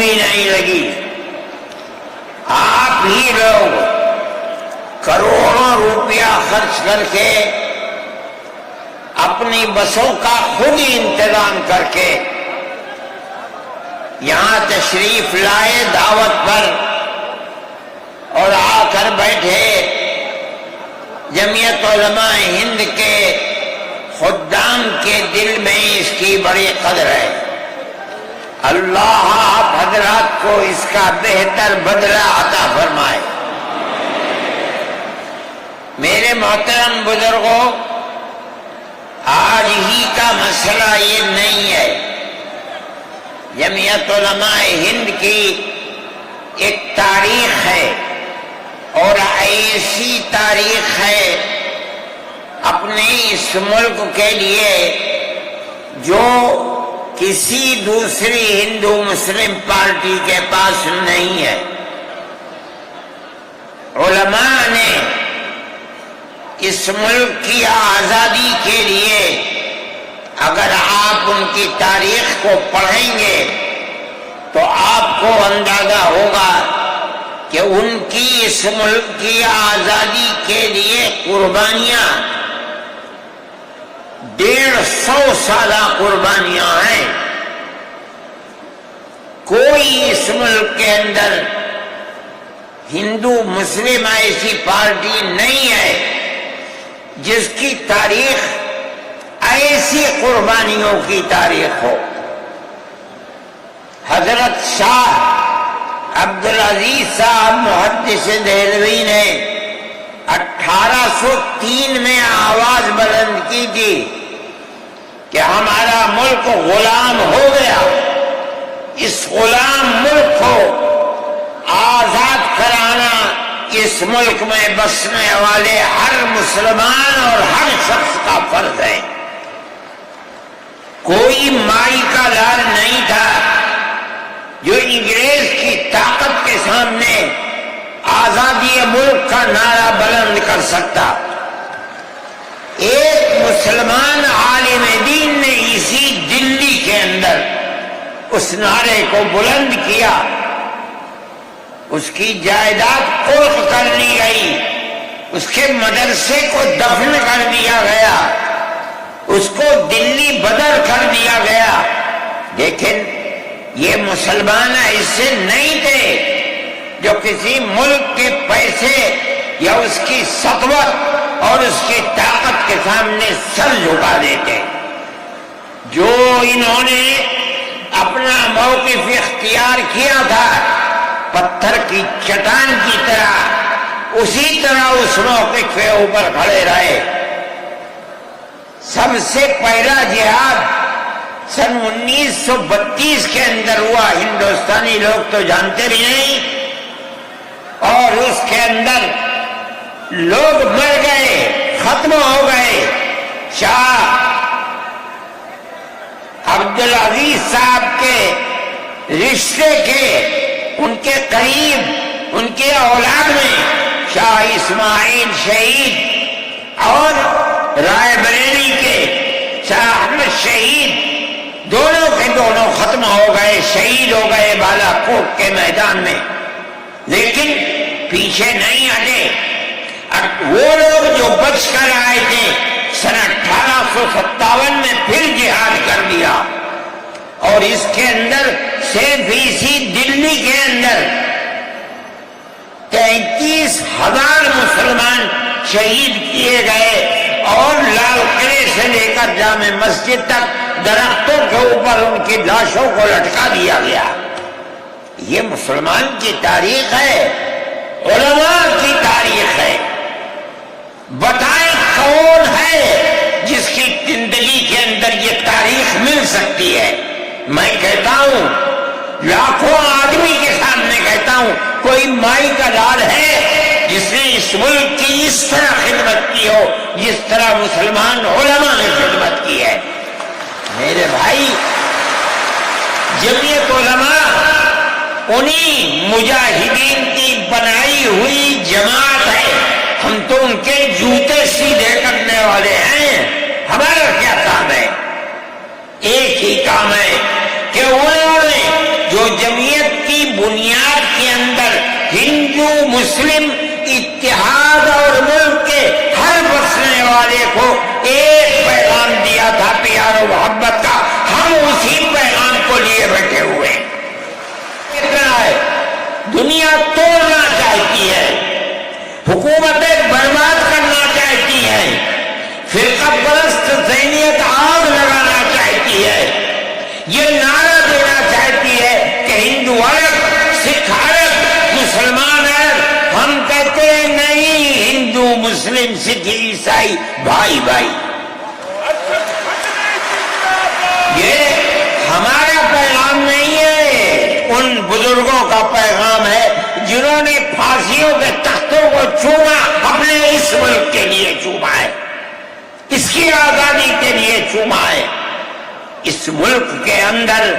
بھی نہیں لگی. آپ ہی لوگ کروڑوں روپیہ خرچ کر کے اپنی بسوں کا خود ہی انتظام کر کے یہاں تشریف لائے دعوت پر اور آ کر بیٹھے. جمعیت علماء ہند کے خدام کے دل میں اس کی بڑی قدر ہے. اللہ آپ حضرات کو اس کا بہتر بدلہ عطا فرمائے. میرے محترم بزرگوں، آج ہی کا مسئلہ یہ نہیں ہے. جمعیت علماء ہند کی ایک تاریخ ہے اور ایسی تاریخ ہے اپنے اس ملک کے لیے جو کسی دوسری ہندو مسلم پارٹی کے پاس نہیں ہے. علماء نے اس ملک کی آزادی کے لیے اگر آپ ان کی تاریخ کو پڑھیں گے تو آپ کو اندازہ ہوگا کہ ان کی اس ملک کی آزادی کے لیے قربانیاں 150 سالہ قربانیاں ہیں. کوئی اس ملک کے اندر ہندو مسلم ایسی پارٹی نہیں ہے جس کی تاریخ ایسی قربانیوں کی تاریخ ہو. حضرت شاہ عبدالعزیز صاحب محدث دہلوی نے 1803 میں آواز بلند کی تھی کہ ہمارا ملک غلام ہو گیا. اس غلام ملک کو آزاد کرانا اس ملک میں بسنے والے ہر مسلمان اور ہر شخص کا فرض ہے. کوئی مائی کا لال نہیں تھا جو انگریز کی طاقت کے سامنے آزادی ملک کا نعرہ بلند کر سکتا. ایک مسلمان عالم دین نے اسی دلی کے اندر اس نعرے کو بلند کیا. اس کی جائیداد قلف کر لی گئی، اس کے مدرسے کو دفن کر دیا گیا، اس کو دلی بدر کر دیا گیا. لیکن یہ مسلمان ایسے نہیں تھے جو کسی ملک کے پیسے یا اس کی سطوت اور اس کی طاقت کے سامنے سر جھکا دیتے. جو انہوں نے اپنا موقف اختیار کیا تھا پتھر کی چٹان کی طرح، اسی طرح اس موقف کے اوپر کھڑے رہے. سب سے پہلا جہاد سن 1932 کے اندر ہوا. ہندوستانی لوگ تو جانتے بھی نہیں، اور اس کے اندر لوگ مر گئے، ختم ہو گئے. شاہ عبدالعزیز صاحب کے رشتے کے ان کے قریب ان کے اولاد میں شاہ اسماعیل شہید اور رائے بریلی کے شاہ احمد شہید دونوں کے دونوں ختم ہو گئے، شہید ہو گئے بالا کوٹ کے میدان میں. لیکن پیچھے نہیں ہٹے. وہ لوگ جو بچ کر آئے تھے سن 1857 میں پھر جہاد کر دیا، اور اس کے اندر صرف اسی دلی کے اندر 33,000 مسلمان شہید کیے گئے، اور لال قلعے سے لے کر جامع مسجد تک درختوں کے اوپر ان کی لاشوں کو لٹکا دیا گیا. یہ مسلمان کی تاریخ ہے، علماء کی تاریخ ہے. بتائیں کون ہے جس کی زندگی کے اندر یہ تاریخ مل سکتی ہے؟ میں کہتا ہوں، لاکھوں آدمی کے سامنے کہتا ہوں، کوئی مائی کا لال ہے جس نے اس ملک کی اس طرح خدمت کی ہو جس طرح مسلمان علماء نے خدمت کی ہے؟ میرے بھائی، جمعیت علماء انہی مجاہدین کی بنائی ہوئی جماعت ہے. ہم تو ان کے جوتے سیدھے کرنے والے ہیں. ہمارا کیا کام ہے؟ ایک ہی کام ہے کہ انہوں نے جو جمعیت دنیا توڑنا چاہتی ہے، حکومتیں برباد کرنا چاہتی ہیں، فرقہ پرست ذہنیت آگ لگانا چاہتی ہے، یہ نعرہ دینا چاہتی ہے کہ ہندو الگ، سکھ الگ، مسلمان الگ۔ ہم کہتے ہیں نہیں، ہندو مسلم سکھ عیسائی بھائی بھائی۔ یہ ہمارا پیغام نہیں ہے، ان بزرگوں کا پیغام ہے جنہوں نے پھانسیوں کے تختوں کو چوما، اپنے اس ملک کے لیے چوما ہے، اس کی آزادی کے لیے چوما ہے۔ اس ملک کے اندر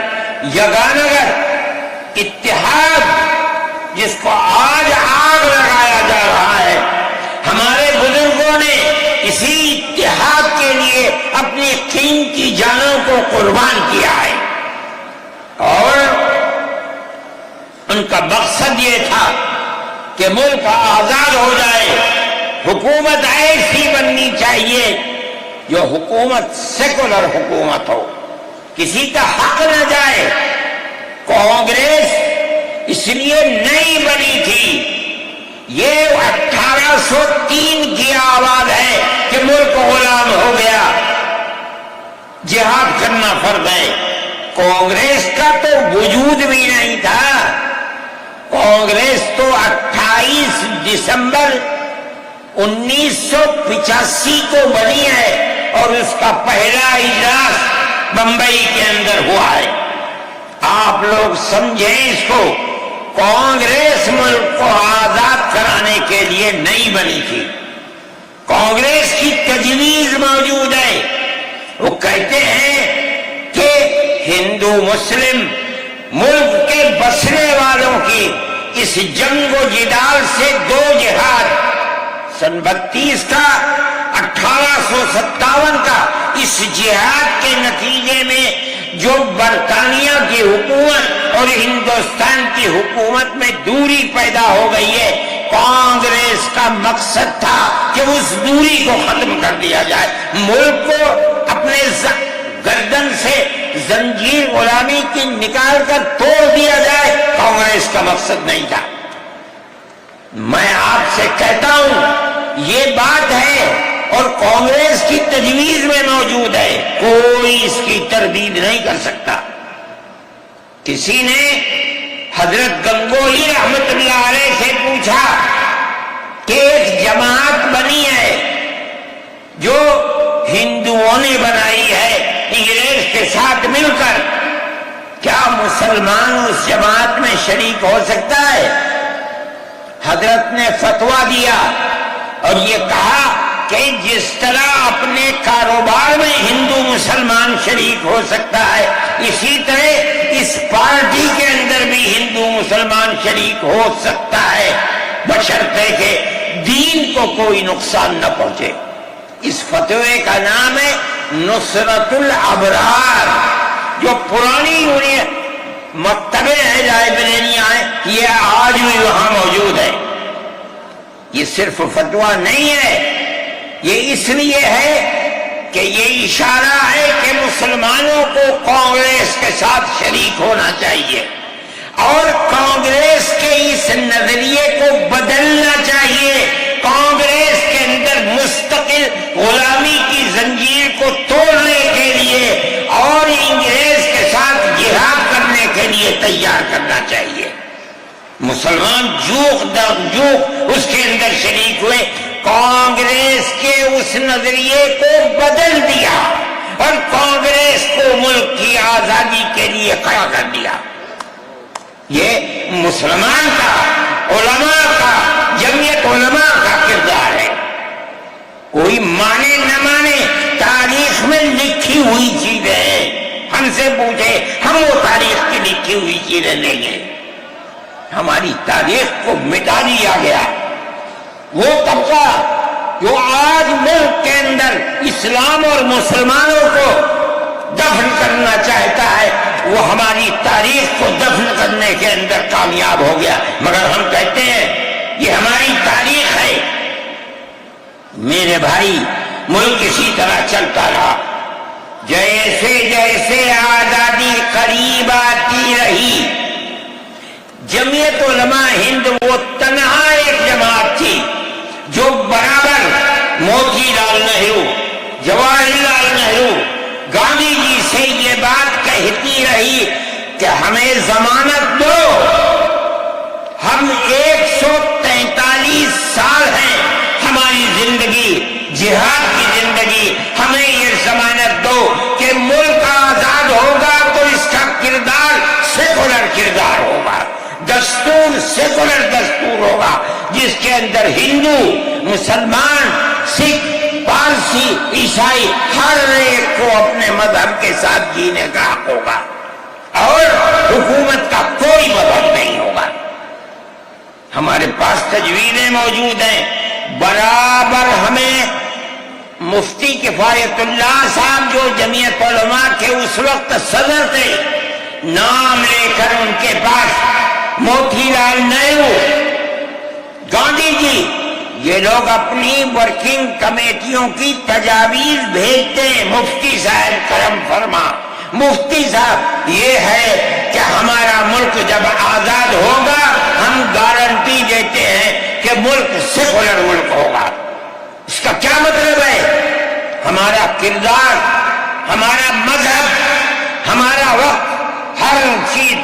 یگانگت اتحاد جس کو آج آگ لگایا جا رہا ہے، ہمارے بزرگوں نے اسی اتحاد کے لیے اپنی قیمتی جانوں کو قربان کیا ہے، اور ان کا مقصد یہ تھا کہ ملک آزاد ہو جائے، حکومت ایسی بننی چاہیے جو حکومت سیکولر حکومت ہو، کسی کا حق نہ جائے۔ کانگریس اس لیے نہیں بنی تھی، یہ 1803 کی آواز ہے کہ ملک غلام ہو گیا، جہاد کرنا فرض ہے۔ کانگریس کا تو وجود بھی نہیں تھا، کانگریس تو 28 دسمبر 1985 کو بنی ہے، اور اس کا پہلا اجلاس بمبئی کے اندر ہوا ہے۔ آپ لوگ سمجھیں اس کو، کانگریس ملک کو آزاد کرانے کے لیے نہیں بنی تھی، کانگریس کی تجویز موجود ہے۔ وہ کہتے ہیں کہ ہندو مسلم ملک کے بسنے والوں کی اس جنگ و جدال سے دو جہاد، سن 32 کا، 1857 کا، اس جہاد کے نتیجے میں جو برطانیہ کی حکومت اور ہندوستان کی حکومت میں دوری پیدا ہو گئی ہے، کانگریس کا مقصد تھا کہ اس دوری کو ختم کر دیا جائے، ملک کو اپنے گردن سے زنجیر غلامی کی نکال کر توڑ دیا جائے۔ کانگریس کا مقصد نہیں تھا۔ میں آپ سے کہتا ہوں یہ بات ہے، اور کانگریس کی تجویز میں موجود ہے، کوئی اس کی تردید نہیں کر سکتا۔ کسی نے حضرت گنگوہی رحمت اللہ علیہ سے پوچھا کہ ایک جماعت بنی ہے جو ہندوؤں نے بنائی ہے انگریز کے ساتھ مل کر، کیا مسلمان اس جماعت میں شریک ہو سکتا ہے؟ حضرت نے فتویٰ دیا اور یہ کہا کہ جس طرح اپنے کاروبار میں ہندو مسلمان شریک ہو سکتا ہے، اسی طرح اس پارٹی کے اندر بھی ہندو مسلمان شریک ہو سکتا ہے، بشرطے کہ دین کو کوئی نقصان نہ پہنچے۔ اس فتوے کا نام ہے نصرت الابرار، جو پرانی یونین مکتبیں ہیں، لائبریریاں ہیں، یہ آج بھی وہاں موجود ہے۔ یہ صرف فتویٰ نہیں ہے، یہ اس لیے ہے کہ یہ اشارہ ہے کہ مسلمانوں کو کانگریس کے ساتھ شریک ہونا چاہیے، اور کانگریس کے اس نظریے کو بدلنا چاہیے۔ کانگریس کے اندر مستقل غلامی کی زنجیر کو توڑنے کے لیے اور انگریز کے ساتھ جہاد کرنے کے لیے تیار کرنا چاہیے۔ مسلمان جوق در جوق اس کے اندر شریک ہوئے، کانگریس کے اس نظریے کو بدل دیا اور کانگریس کو ملک کی آزادی کے لیے کھڑا کر دیا۔ یہ مسلمان کا، علماء کا، جمعیت علماء کا کردار ہے۔ کوئی مانے نہ مانے، تاریخ میں لکھی ہوئی چیزیں ہیں، ہم سے پوچھے ہم وہ تاریخ کی لکھی ہوئی چیزیں نہیں ہیں۔ ہماری تاریخ کو مٹا دیا گیا۔ وہ طبقہ جو آج ملک کے اندر اسلام اور مسلمانوں کو دفن کرنا چاہتا ہے، وہ ہماری تاریخ کو دفن کرنے کے اندر کامیاب ہو گیا، مگر ہم کہتے ہیں یہ ہماری تاریخ ہے۔ میرے بھائی، ملک اسی طرح چلتا رہا، جیسے جیسے آزادی قریب آتی رہی، جمعیت علماء ہند وہ تنہا ایک جماعت تھی جو برابر موتی لال نہرو، جواہر لال نہرو، گاندھی جی سے یہ بات کہتی رہی کہ ہمیں ضمانت دو، ہم 143 سال ہیں ہماری زندگی جہاد کی زندگی، ہمیں یہ ضمانت دو کہ ملک آزاد ہوگا تو اس کا کردار سیکولر کردار ہوگا، دستور سیکولر دستور ہوگا جس کے اندر ہندو، مسلمان، سکھ، پارسی، عیسائی ہر ایک کو اپنے مذہب کے ساتھ جینے کا حق ہوگا اور حکومت کا کوئی مذہب نہیں ہوگا۔ ہمارے پاس تجویزیں موجود ہیں، برابر ہمیں مفتی کفایت اللہ صاحب جو جمعیت علماء کے اس وقت صدر تھے، نام لے کر ان کے پاس موتی لال نہرو، گاندھی جی، یہ لوگ اپنی ورکنگ کمیٹیوں کی تجاویز بھیجتے ہیں، مفتی صاحب کرم فرما، مفتی صاحب یہ ہے کہ ہمارا ملک جب آزاد ہوگا ہم گارنٹی دیتے ہیں کہ ملک سیکولر ملک ہوگا۔ اس کا کیا مطلب ہے؟ ہمارا کردار، ہمارا مذہب، ہمارا وقت، ہر چیز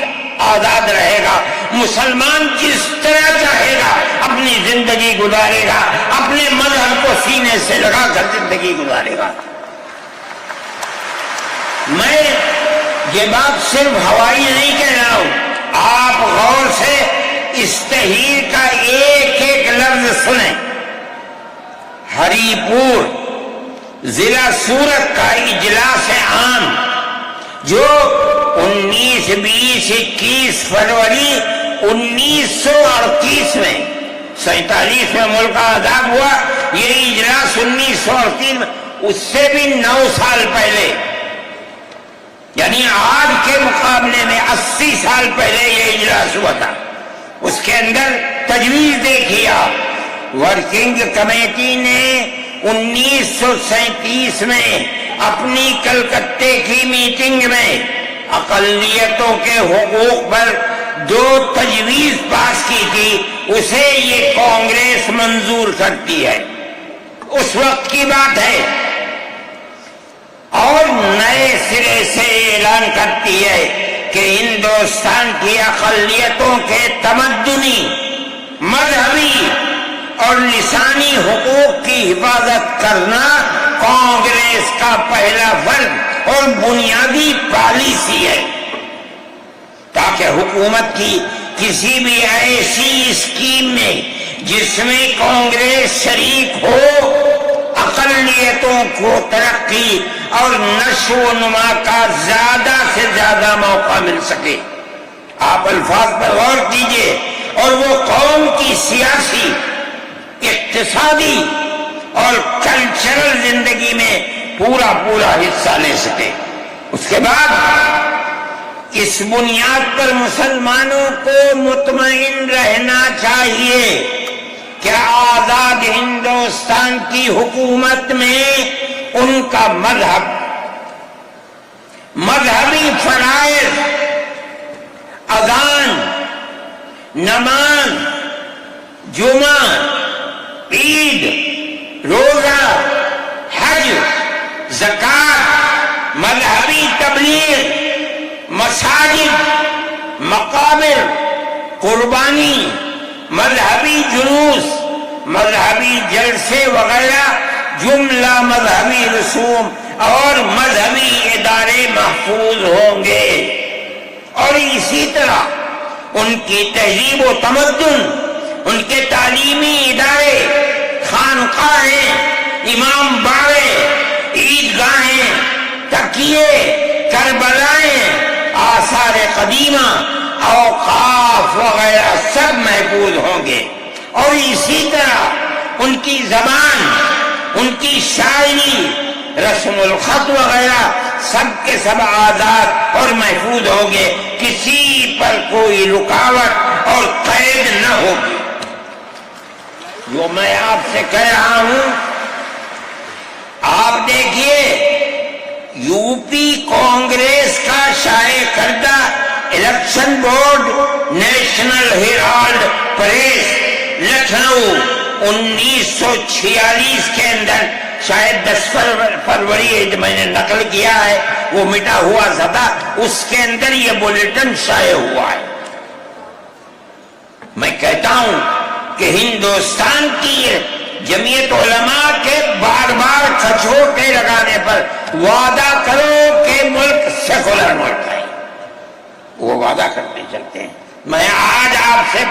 آزاد رہے گا، مسلمان جس طرح چاہے گا اپنی زندگی گزارے گا، اپنے مذہب کو سینے سے لگا کر زندگی گزارے گا۔ میں یہ بات صرف ہوائی نہیں کہہ رہا ہوں، آپ غور سے اس تحریر کا ایک ایک لفظ سنیں۔ ہری پور ضلع سورت کا اجلاس عام جو 19، 20، 21 فروری 1938 میں 47 میں ملک آزاد ہوا، یہ اجلاس 1938 میں، اس سے بھی 9 سال پہلے، یعنی آج کے مقابلے میں 80 سال پہلے یہ اجلاس ہوا تھا۔ اس کے اندر تجویز دیکھیے آپ، ورکنگ کمیٹی نے 1937 میں اپنی کلکتے کی میٹنگ میں اقلیتوں کے حقوق پر 2 تجویز پاس کی تھی، اسے یہ کانگریس منظور کرتی ہے، اس وقت کی بات ہے، اور نئے سرے سے اعلان کرتی ہے کہ ہندوستان کی اقلیتوں کے تمدنی، مذہبی اور لسانی حقوق کی حفاظت کرنا کانگریس کا پہلا فرض اور بنیادی پالیسی ہے، تاکہ حکومت کی کسی بھی ایسی اسکیم میں جس میں کانگریس شریک ہو، اقلیتوں کو ترقی اور نشو و نما کا زیادہ سے زیادہ موقع مل سکے۔ آپ الفاظ پر غور کیجئے، اور وہ قوم کی سیاسی، اقتصادی اور کلچرل زندگی میں پورا حصہ لے سکے۔ اس کے بعد اس بنیاد پر مسلمانوں کو مطمئن رہنا چاہیے کہ آزاد ہندوستان کی حکومت میں ان کا مذہبی فرائض، اذان، نماز، جمعہ، عید، روزہ، حج، زکوٰۃ، مذہبی تبلیغ، مساجد، مقابر، قربانی، مذہبی جلوس، مذہبی جلسے وغیرہ جملہ مذہبی رسوم اور مذہبی ادارے محفوظ ہوں گے، اور اسی طرح ان کی تہذیب و تمدن، ان کے تعلیمی ادارے، خانقاہیں، امام باڑے، عیدگاہیں، تکیے، کربلائیں، آثار قدیمہ، اوقاف وغیرہ سب محفوظ ہوں گے، اور اسی طرح ان کی زبان، ان کی شاعری، رسم الخط وغیرہ سب کے سب آزاد اور محفوظ ہوں گے، کسی پر کوئی رکاوٹ اور قید نہ ہوگی۔ جو میں آپ سے کہہ رہا ہوں، آپ دیکھیے یو پی کانگریس کا شائع کردہ election election board National Herald press Lucknow 1946 کے اندر شاید 10 فروری میں نے نقل کیا ہے، وہ مٹا ہوا تھا، اس کے اندر یہ بلیٹن شائع ہوا ہے۔ میں کہتا ہوں کہ ہندوستان کی جمعیت علماء کے بار بار کھچوٹے لگانے پر وعدہ کرو کہ ملک سیکولر ملک ہے، وہ وعدہ کرتے چلتے ہیں۔ میں آج آپ سے